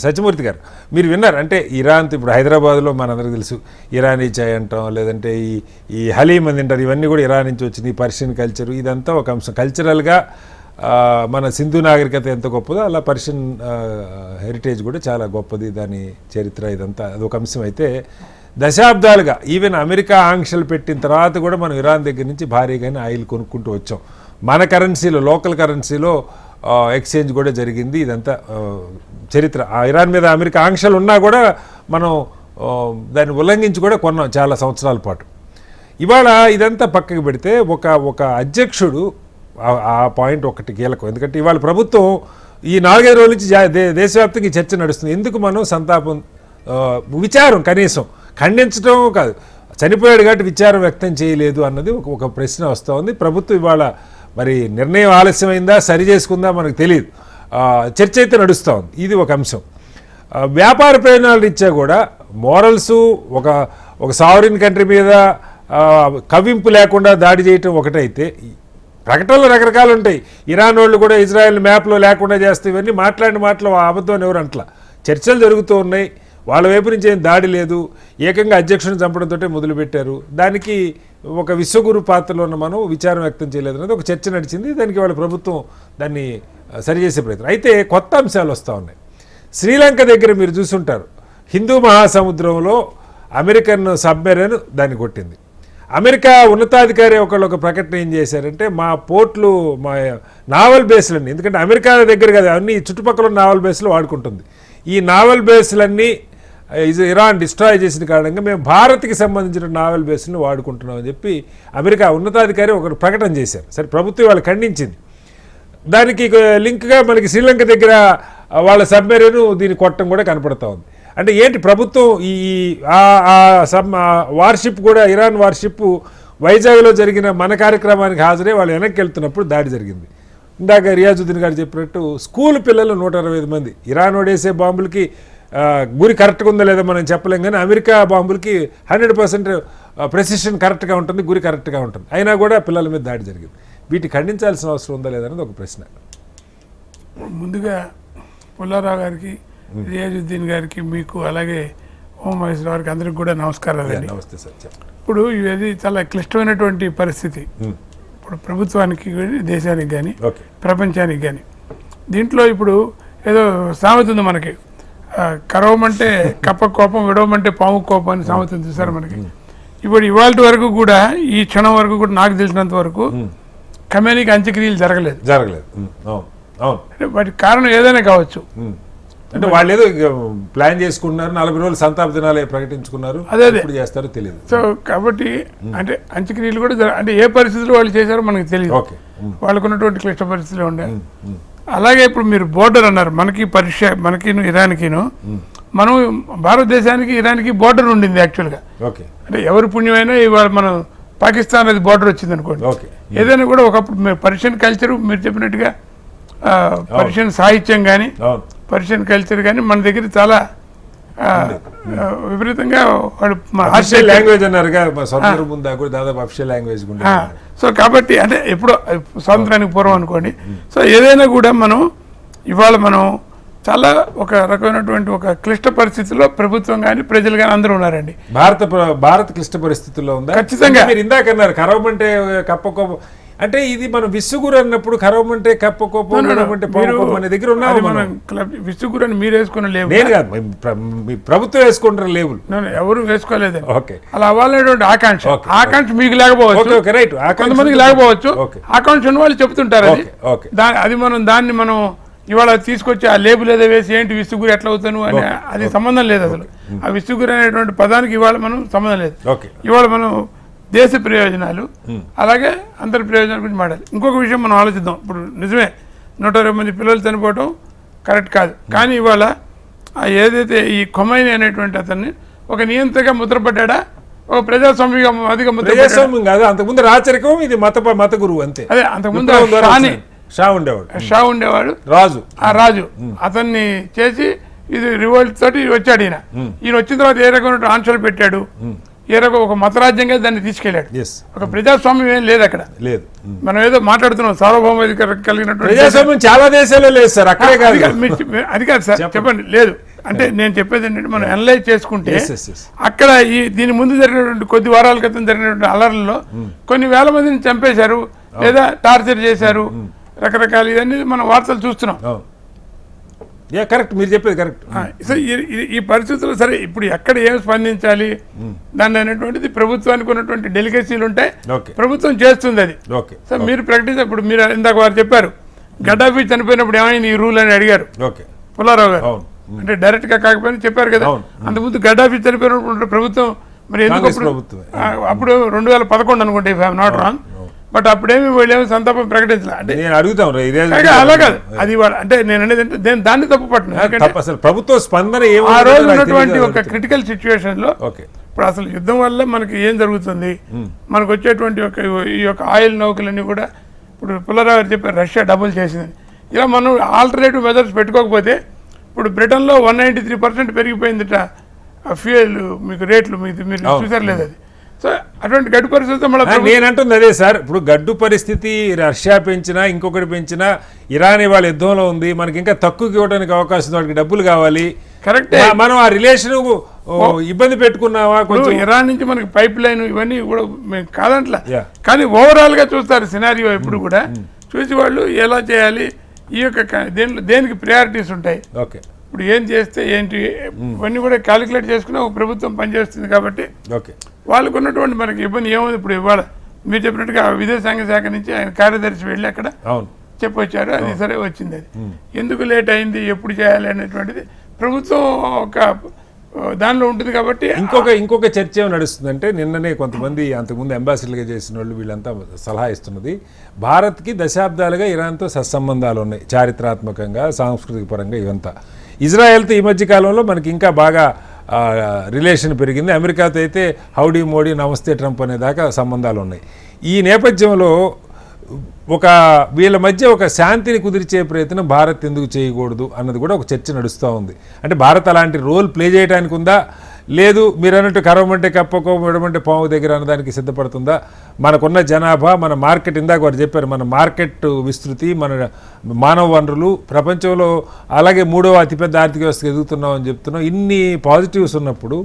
సత్యమూర్తి గారు, మీరు విన్నారు అంటే ఇరాన్ ఇప్పుడు హైదరాబాద్లో మనందరికీ తెలుసు ఇరానీ చాయ్ అంటాం, లేదంటే ఈ హలీం అని తింటారు, ఇవన్నీ కూడా ఇరాన్ నుంచి వచ్చినాయి. పర్షియన్ కల్చరు ఇదంతా ఒక అంశం. కల్చరల్గా మన సింధు నాగరికత ఎంత గొప్పదో అలా పర్షియన్ హెరిటేజ్ కూడా చాలా గొప్పది, దాని చరిత్ర ఇదంతా అదొక అంశం. అయితే దశాబ్దాలుగా ఈవెన్ అమెరికా ఆంక్షలు పెట్టిన తర్వాత కూడా మనం ఇరాన్ దగ్గర నుంచి భారీగానే ఆయిల్ కొనుక్కుంటూ వచ్చాం. మన కరెన్సీలో, లోకల్ కరెన్సీలో ఎక్స్చేంజ్ కూడా జరిగింది. ఇదంతా చరిత్ర. ఇరాన్ మీద అమెరికా ఆంక్షలు ఉన్నా కూడా మనం దాన్ని ఉల్లంఘించి కూడా కొన్నాం చాలా సంవత్సరాల పాటు. ఇవాళ ఇదంతా పక్కకు పెడితే ఒక అధ్యక్షుడు, ఆ పాయింట్ ఒకటి కీలకం. ఎందుకంటే ఇవాళ ప్రభుత్వం ఈ 4-5 రోజుల నుంచి దేశవ్యాప్తంగా ఈ చర్చ నడుస్తుంది. ఎందుకు మనం సంతాపం, విచారం కనీసం ఖండించడం కాదు, చనిపోయాడు కాబట్టి విచారం వ్యక్తం చేయలేదు అన్నది ఒక ప్రశ్న వస్తూ ఉంది. ప్రభుత్వం ఇవాళ మరి నిర్ణయం ఆలస్యమైందా, సరి చేసుకుందా మనకు తెలియదు. చర్చ అయితే నడుస్తూ ఉంది. ఇది ఒక అంశం. వ్యాపార ప్రయోజనాల రీత్యా కూడా మోరల్స్, ఒక సావరిన్ కంట్రీ మీద కవ్వింపు లేకుండా దాడి చేయటం ఒకటైతే, ప్రకటనలు రకరకాలు ఉంటాయి. ఇరాన్ వాళ్ళు కూడా ఇజ్రాయెల్ మ్యాప్లో లేకుండా చేస్తే ఇవన్నీ మాట్లాడిన మాటలు అబద్ధం ఎవరు అంట్లా. చర్చలు జరుగుతూ ఉన్నాయి, వాళ్ళ వైపు నుంచి ఏం దాడి లేదు. ఏకంగా అధ్యక్షుని చంపడంతో మొదలుపెట్టారు. దానికి ఒక విశ్వగురు పాత్రలో ఉన్న మనం విచారం వ్యక్తం చేయలేదు అనేది ఒక చర్చ నడిచింది. దానికి వాళ్ళ ప్రభుత్వం దాన్ని సరిచేసే ప్రయత్నం. అయితే కొత్త అంశాలు వస్తూ ఉన్నాయి. శ్రీలంక దగ్గర మీరు చూసుంటారు, హిందూ మహాసముద్రంలో అమెరికన్ సబ్మెరైన్ దాన్ని కొట్టింది. అమెరికా ఉన్నతాధికారి ఒక ప్రకటన ఏం చేశారంటే, మా పోర్ట్లు, మా నావల్ బేస్లన్నీ, ఎందుకంటే అమెరికా దగ్గర కదా అన్ని చుట్టుపక్కల నావల్ బేస్లు వాడుకుంటుంది, ఈ నావల్ బేస్లన్నీ ఇరాన్ డిస్ట్రాయ్ చేసిన కారణంగా మేము భారత్కి సంబంధించిన నావల్ బేస్లను వాడుకుంటున్నామని చెప్పి అమెరికా ఉన్నతాధికారి ఒక ప్రకటన చేశారు. సరే, ప్రభుత్వం వాళ్ళు ఖండించింది. దానికి లింక్గా మనకి శ్రీలంక దగ్గర వాళ్ళ సబ్మెరైన్ దీన్ని కొట్టడం కూడా కనపడుతూ ఉంది. అంటే ఏంటి, ప్రభుత్వం ఈ వార్షిప్ కూడా, ఇరాన్ వార్షిప్ వైజాగ్లో జరిగిన మన కార్యక్రమానికి హాజరై వాళ్ళు వెనక్కి వెళ్తున్నప్పుడు దాడి జరిగింది. ఇందాక రియాజుద్దీన్ గారు చెప్పినట్టు స్కూల్ పిల్లలు 125 మంది. ఇరాన్ ఓడేసే బాంబులకి గురి కరెక్ట్గా ఉందా లేదా మనం చెప్పలేం, కానీ అమెరికా బాంబులకి 100% ప్రెసిషన్ కరెక్ట్గా ఉంటుంది, గురి కరెక్ట్గా ఉంటుంది. అయినా కూడా పిల్లల మీద దాడి జరిగింది. వీటిని ఖండించాల్సిన అవసరం ఉందా లేదనేది ఒక ప్రశ్న. ముందుగా పుల్లారావు గారికి, రియాజుద్దీన్ గారికి, మీకు అలాగే ఓమహేశ్వర గారికి అందరికి కూడా నమస్కారాలు. నమస్తే సార్. ఇప్పుడు ఇది చాలా క్లిష్టమైనటువంటి పరిస్థితి ఇప్పుడు ప్రభుత్వానికి కానీ, దేశానికి కానీ, ప్రపంచానికి కానీ. దీంట్లో ఇప్పుడు ఏదో సామెత ఉంది మనకి, కరవమంటే కప్ప కోపం, విడవమంటే పాము కోపం అని సామెత ఉంది చూసారు మనకి. ఇప్పుడు ఇవాళ వరకు కూడా, ఈ క్షణం వరకు కూడా నాకు తెలిసినంత వరకు కమ్యూనికి అంత్యక్రియలు జరగలేదు. అంటే వాటికి కారణం ఏదైనా కావచ్చు. అంటే వాళ్ళు ఏదో ప్లాన్ చేసుకున్నారు, 40 రోజులు సంతాప దినాలే ప్రకటించుకున్నారు, అదే చేస్తారో తెలియదు. సో కాబట్టి అంటే అంత్యక్రియలు కూడా అంటే ఏ పరిస్థితుల్లో వాళ్ళు చేశారో మనకు తెలియదు. వాళ్ళకు ఉన్నటువంటి క్లిష్ట పరిస్థితులు ఉండే. అలాగే ఇప్పుడు మీరు బోర్డర్ అన్నారు, మనకి ఇరాన్కిను, మనం భారతదేశానికి ఇరాన్కి బోర్డర్ ఉండింది యాక్చువల్గా. అంటే ఎవరి పుణ్యమైనా ఇవాళ మనం పాకిస్తాన్ అది బోర్డర్ వచ్చింది అనుకోండి. ఏదైనా కూడా ఒకప్పుడు పర్షియన్ కల్చర్ మీరు చెప్పినట్టుగా, పర్షియన్ సాహిత్యం కానీ, పర్షియన్ కల్చర్ కానీ మన దగ్గర చాలా విపరీతంగా లాంగ్వేజ్ అన్నారు. సో కాబట్టి అంటే ఎప్పుడో స్వాతంత్రానికి పూర్వం అనుకోండి. సో ఏదైనా కూడా మనం ఇవాళ మనం చాలా ఒక రకమైనటువంటి ఒక క్లిష్ట పరిస్థితుల్లో ప్రభుత్వం కానీ, ప్రజలు కానీ అందరూ ఉన్నారండి. భారత క్లిష్ట పరిస్థితుల్లో ఉందా? ఖచ్చితంగా. మీరు ఇందాక అన్నారు కరవమంటే కప్పకోపం, అంటే ఇది మనం విసుగురు అన్నప్పుడు కరవమంటే కప్పకోపం మన దగ్గర ఉన్నాం. మనం విసుగురు అని మీరు వేసుకున్న లేవు, నేను కాదు, ప్రభుత్వం వేసుకుంటారు లేవులు, ఎవరు వేసుకోలేదు. అలా అవ్వాలనేటువంటి ఆకాంక్ష మీకు లేకపోవచ్చు, రైట్, కొంతమందికి లేకపోవచ్చు. ఆకాంక్ష ఉన్న వాళ్ళు చెప్తుంటారు. అది దాన్ని మనం ఇవాళ తీసుకొచ్చి ఆ లేబుల్ ఏదో వేసి ఏంటి విసుగురు ఎట్లా అవుతాను అని, అది సంబంధం లేదు అసలు. ఆ విసుగురు అనేటువంటి పదానికి ఇవాళ మనం సంబంధం లేదు. ఇవాళ మనం దేశ ప్రయోజనాలు అలాగే అందరి ప్రయోజనాల గురించి మాట్లాడాలి. ఇంకొక విషయం మనం ఆలోచిద్దాం. ఇప్పుడు నిజమే 120 మంది పిల్లలు చనిపోవడం కరెక్ట్ కాదు, కానీ ఇవాళ ఏదైతే ఈ ఖొమైనీ అనేటువంటి అతన్ని ఒక నియంత్రణగా ముద్రపడ్డా, ఒక ప్రజాస్వామ్యంగా ప్రజాస్వామ్యం కాదు, అంతకుముందు రాచరికం, ఇది మత గురువు అంతే. అదే అంతకుముందు షా ఉండేవాడు, రాజు అతన్ని చేసి ఇది రివోల్ట్ తోటి వచ్చాడు. ఈయన వచ్చిన తర్వాత ఏ రకమైన ఆంక్షలు పెట్టాడు, ఏరొక ఒక మతరాజ్యంగా దాన్ని తీసుకెళ్ళాడు. ఎస్ ఒక ప్రజాస్వామ్యం ఏం లేదు అక్కడ. లేదు. మనం ఏదో మాట్లాడుతున్నాం సార్వభౌమాధికారం కలిగినటువంటి ప్రజాస్వామ్యం చాలా దేశాల్లో లేదు సార్, అక్కడే కాదు. అది కాదు సార్, చెప్పండి. లేదు అంటే నేను చెప్పేది ఏంటంటే మనం అనలైజ్ చేసుకుంటే Yes, yes, yes. అక్కడ దీని ముందు జరిగినటువంటి కొద్ది వారాల క్రితం జరిగినటువంటి అల్లర్లలో కొన్ని వేల మందిని చంపేశారు లేదా టార్చర్ చేశారు, రకరకాల ఇవన్నీ మనం వార్తలు చూస్తున్నాం. కరెక్ట్, మీరు చెప్పేది కరెక్ట్. సరే ఈ పరిస్థితుల్లో సరే ఇప్పుడు ఎక్కడ ఏం స్పందించాలి దాన్ని అనేటువంటిది ప్రభుత్వానికి ఉన్నటువంటి డెలిగసీలు ఉంటాయి, ఓకే ప్రభుత్వం చేస్తుంది అది. ఓకే సో మీరు ప్రకటించే ఇప్పుడు మీరు ఇందాక వారు చెప్పారు గడ్డాఫీ చనిపోయినప్పుడు ఏమైంది ఈ రూల్ అని అడిగారు ఓకే పుల్లారావు గారు. అవును. అంటే డైరెక్ట్ గా కాకపోయినా చెప్పారు కదా. అవును. అంతకుముందు గడ్డాఫీ చనిపోయినప్పుడు ప్రభుత్వం మరి ఎందుకు కాంగ్రెస్ అప్పుడు ప్రభుత్వమే. అప్పుడు 2011 అనుకుంటే if I'm not wrong, but అప్పుడేమి వీళ్ళేమి సంతాపం ప్రకటించాలి అంటే నేను అడుగుతాం అలా కాదు. అది అంటే నేను అనేది అంటే నేను దాన్ని తప్పు పట్టిన అసలు ప్రభుత్వ స్పందన ఆ రోజు ఉన్నటువంటి ఒక క్రిటికల్ సిచ్యువేషన్ లో ఓకే ఇప్పుడు అసలు యుద్ధం వల్ల మనకి ఏం జరుగుతుంది, మనకు వచ్చేటువంటి ఈ యొక్క ఆయిల్ నౌకలన్నీ కూడా ఇప్పుడు పుల్లారావు గారు చెప్పారు రష్యా డబుల్ చేసిందని. ఇలా మనం ఆల్టర్నేటివ్ మెథడ్స్ పెట్టుకోకపోతే ఇప్పుడు బ్రిటన్లో 193% పెరిగిపోయిందిట ఫ్యూయల్ మీకు రేట్లు, మీరు చూసారు లేదు అది. సో అటువంటి గడ్డు పరిస్థితి మళ్ళీ నేను అంటుంది అదే సార్. ఇప్పుడు గడ్డు పరిస్థితి రష్యా పెంచినా ఇంకొకటి పెంచినా ఇరాన్ ఇవాళ యుద్ధంలో ఉంది, మనకి ఇంకా తక్కువకి ఇవ్వడానికి అవకాశం, వాడికి డబ్బులు కావాలి. కరెక్టే. మనం ఆ రిలేషన్ ఇబ్బంది పెట్టుకున్నావా కొంచెం. ఇరాన్ నుంచి మనకి పైప్ లైన్ ఇవన్నీ కూడా మేము కాదంట్లా, Yeah. కానీ ఓవరాల్ గా చూస్తారు సినారియో ఎప్పుడు కూడా చూసి వాళ్ళు ఎలా చేయాలి, ఈ యొక్క దేనికి ప్రయారిటీస్ ఉంటాయి, ఓకే ఇప్పుడు ఏం చేస్తే ఏంటి ఇవన్నీ కూడా క్యాలిక్యులేట్ చేసుకుని ఒక ప్రభుత్వం పనిచేస్తుంది. కాబట్టి ఓకే వాళ్ళకు ఉన్నటువంటి మనకి ఇబ్బంది ఏముంది. ఇప్పుడు ఇవాళ మీరు చెప్పినట్టుగా విదేశాంగ శాఖ నుంచి ఆయన కార్యదర్శి వెళ్ళి అక్కడ అవును చెప్పొచ్చారు, అది సరే వచ్చింది. అది ఎందుకు లేట్ అయింది, ఎప్పుడు చేయాలి అనేటువంటిది ప్రభుత్వం ఒక దానిలో ఉంటుంది. కాబట్టి ఇంకొక చర్చ ఏమి నడుస్తుందంటే నిన్ననే కొంతమంది అంతకుముందు అంబాసిడర్గా చేసిన వాళ్ళు వీళ్ళంతా సలహా ఇస్తున్నది, భారత్కి దశాబ్దాలుగా ఇరాన్తో సత్సంబంధాలు ఉన్నాయి, చారిత్రాత్మకంగా సాంస్కృతిక పరంగా ఇవంతా. ఇజ్రాయెల్తో ఈ మధ్య కాలంలో మనకి ఇంకా బాగా రిలేషన్ పెరిగింది, అమెరికాతో అయితే హౌడీ మోడీ నమస్తే ట్రంప్ అనే దాకా సంబంధాలు ఉన్నాయి. ఈ నేపథ్యంలో వీళ్ళ మధ్య ఒక శాంతిని కుదిర్చే ప్రయత్నం భారత్ ఎందుకు చేయకూడదు అన్నది కూడా ఒక చర్చ నడుస్తూ ఉంది. అంటే భారత్ అలాంటి రోల్ ప్లే చేయడానికి ఉందా, లేదు మీరు అన్నట్టు కరవమంటే కప్పకో విడమంటే పాము దగ్గర అన్నదానికి సిద్ధపడుతుందా? మనకున్న జనాభా, మన మార్కెట్, ఇందాక వారు చెప్పారు, మన మార్కెట్ విస్తృతి, మన మానవ వనరులు ప్రపంచంలో అలాగే 3వ అతిపెద్ద ఆర్థిక వ్యవస్థకు ఎదుగుతున్నాం అని చెప్తున్నాం. ఇన్ని పాజిటివ్స్ ఉన్నప్పుడు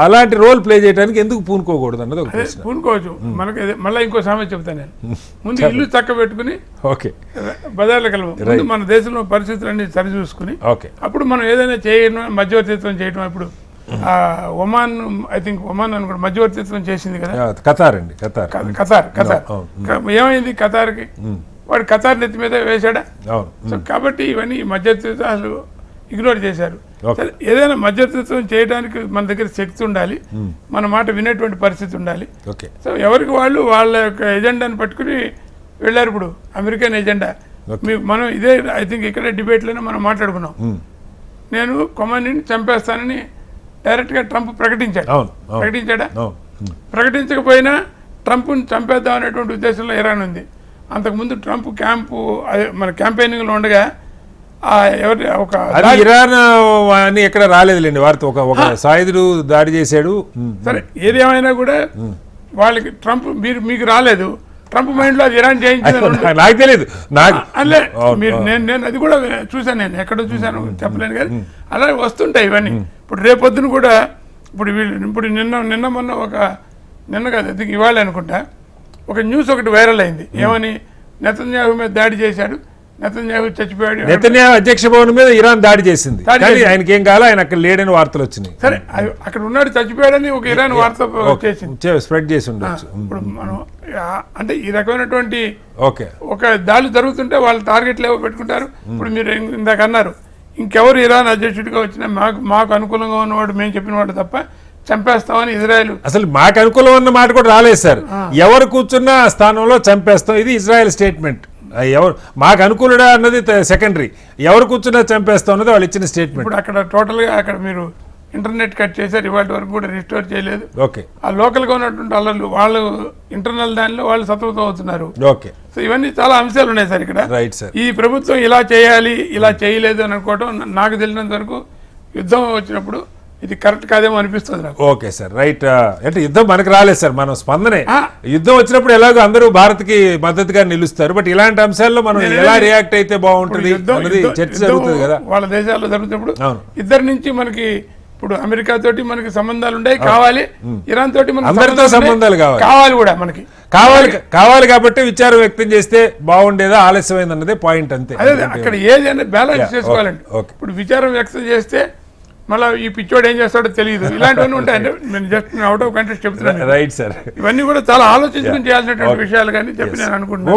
అలాంటి రోల్ ప్లే చేయడానికి ఎందుకు పూనుకోకూడదు అన్నది ఒక ప్రశ్న. పూనుకోవచ్చు. మనకి మళ్ళీ ఇంకో సమస్య చెప్తాను నేను. ముందు ఇల్లు చక్క పెట్టుకుని ఓకే బజార్లకు వెళ్ళము, మన దేశంలో పరిస్థితులన్నీ సరి చూసుకుని ఓకే అప్పుడు మనం ఏదైనా చేయడం, మధ్యవర్తిత్వం చేయడం. ఇప్పుడు ఒమాన్, ఐ థింక్ ఒమాన్ అని కూడా మధ్యవర్తిత్వం చేసింది కదా, ఖతార్ అండి, ఖతార్ ఏమైంది ఖతార్కి, వాడు ఖతార్ నెత్తి మీద వేశాడా? సో కాబట్టి ఇవన్నీ మధ్యవర్తిత్వం అసలు ఇగ్నోర్ చేశారు. సరే ఏదైనా మధ్యవర్తిత్వం చేయడానికి మన దగ్గర శక్తి ఉండాలి, మన మాట వినేటువంటి పరిస్థితి ఉండాలి. సో ఎవరికి వాళ్ళు వాళ్ళ యొక్క ఎజెండాని పట్టుకుని వెళ్ళారు. ఇప్పుడు అమెరికన్ ఎజెండా మనం ఇదే ఐ థింక్ ఇక్కడ డిబేట్లోనే మనం మాట్లాడుకున్నాం. నేను కొమాండీని చంపేస్తానని డైరెక్ట్గా ట్రంప్ ప్రకటించాడా? ప్రకటించకపోయినా ట్రంప్ని చంపేద్దాం అనేటువంటి ఉద్దేశంలో ఇరాన్ ఉంది. అంతకుముందు ట్రంప్ మన క్యాంపెయినింగ్లో ఉండగా ఇరాన్ అని ఎక్కడ రాలేదులేండి వారితో ఒక సాయుధుడు దాడి చేశాడు. సరే ఏది ఏమైనా కూడా వాళ్ళకి ట్రంప్ మీకు రాలేదు, ట్రంప్ మైండ్ లో అది ఇరాన్ చేయించింది నాకు తెలియదు. నేను అది కూడా చూశాను, నేను ఎక్కడో చూశాను చెప్పలేను కానీ అలా వస్తుంటాయి ఇవన్నీ. ఇప్పుడు రేపొద్దున కూడా ఇప్పుడు నిన్న మొన్న నిన్న కాదు అది ఇవాళ అనుకుంటా ఒక న్యూస్ ఒకటి వైరల్ అయింది. ఏమని నెతన్యాహు మీద దాడి చేశాడు, నెతన్యాహు చచ్చిపోయాడు. నెతన్యాహు అధ్యక్ష భవనం మీద ఇరాన్ దాడి చేసింది, ఆయనకి ఏం కాదు, ఆయన అక్కడ లేడని వార్తలు వచ్చినాయి. సరే అక్కడ ఉన్నాడు చచ్చిపోయాడని ఒక ఇరాన్ వార్త స్ప్రెడ్ చేసి ఉండొచ్చు. ఇప్పుడు మనం అంటే ఈ రకమైనటువంటి ఒక దాడులు జరుగుతుంటే వాళ్ళు టార్గెట్లు ఏవో పెట్టుకుంటారు. ఇప్పుడు మీరు ఇందాక అన్నారు ఇంకెవరు ఇరాన్ అధ్యక్షుడిగా వచ్చినా మాకు అనుకూలంగా ఉన్నవాడు మేము చెప్పిన వాడు తప్ప చంపేస్తామని ఇజ్రాయెల్. అసలు మాకు అనుకూలం అన్న మాట కూడా రాలేదు సార్. ఎవరు కూర్చున్న స్థానంలో చంపేస్తాం, ఇది ఇజ్రాయెల్ స్టేట్మెంట్. ఎవరు మాకు అనుకూలుడా అన్నది సెకండరీ, ఎవరు కూర్చున్నా చంపేస్తాం అన్నది వాళ్ళు ఇచ్చిన స్టేట్మెంట్. ఇప్పుడు అక్కడ టోటల్గా అక్కడ మీరు ఇంటర్నెట్ కట్ చేశారు, ఇవాటి వరకు కూడా రిస్టోర్ చేయలేదు. ఆ లోకల్గా ఉన్నటువంటి అల్లర్లు వాళ్ళు ఇంటర్నల్ దానిలో వాళ్ళు సతమతం అవుతున్నారు. సో ఇవన్నీ చాలా అంశాలు ఉన్నాయి సార్ ఇక్కడ. ఈ ప్రభుత్వం ఇలా చేయాలి, ఇలా చేయలేదు అని అనుకోవడం నాకు తెలిసినంత వరకు యుద్ధం వచ్చినప్పుడు ఇది కరెక్ట్ కాదేమో అనిపిస్తుంది నాకు. Okay sir, right. అంటే యుద్ధం మనకు రాలేదు సార్, మనం స్పందనే. ఆ. యుద్ధం వచ్చినప్పుడు ఎలాగో అందరూ భారత్కి మద్దతుగా నిలుస్తారు, బట్ ఇలాంటి అంశాల్లో మనం ఎలా రియాక్ట్ అయితే బాగుంటుంది అన్నది చర్చ జరుగుతుంది కదా వాళ్ళ దేశాల్లో జరుగుతున్నప్పుడు. అవును. ఇద్దరి నుంచి మనకి ఇప్పుడు అమెరికా తోటి మనకి సంబంధాలు ఉన్నాయి, కావాలి. ఇరాన్ తోటి మనకి అందరితో సంబంధాలు కావాలి కూడా మనకి కావాలి కాబట్టి విచారం వ్యక్తం చేస్తే బాగుండేదా, ఆలస్యమైంది అన్నదే పాయింట్, అంతే. అదే అక్కడ ఏదైనా బ్యాలెన్స్ చేసుకోవాలండి. ఇప్పుడు విచారం వ్యక్తం చేస్తే మళ్ళీ ఈ పిచ్చోడు ఏం చేస్తాడో తెలియదు, ఇలాంటివన్నీ ఉంటాయండి. నేను జస్ట్ అవుట్ ఆఫ్ కంట్రీస్ చెప్తున్నాను. Right sir. ఇవన్నీ కూడా చాలా ఆలోచించుకుని చేయాల్సినటువంటి విషయాలు కానీ చెప్పి నేను అనుకుంటున్నాను.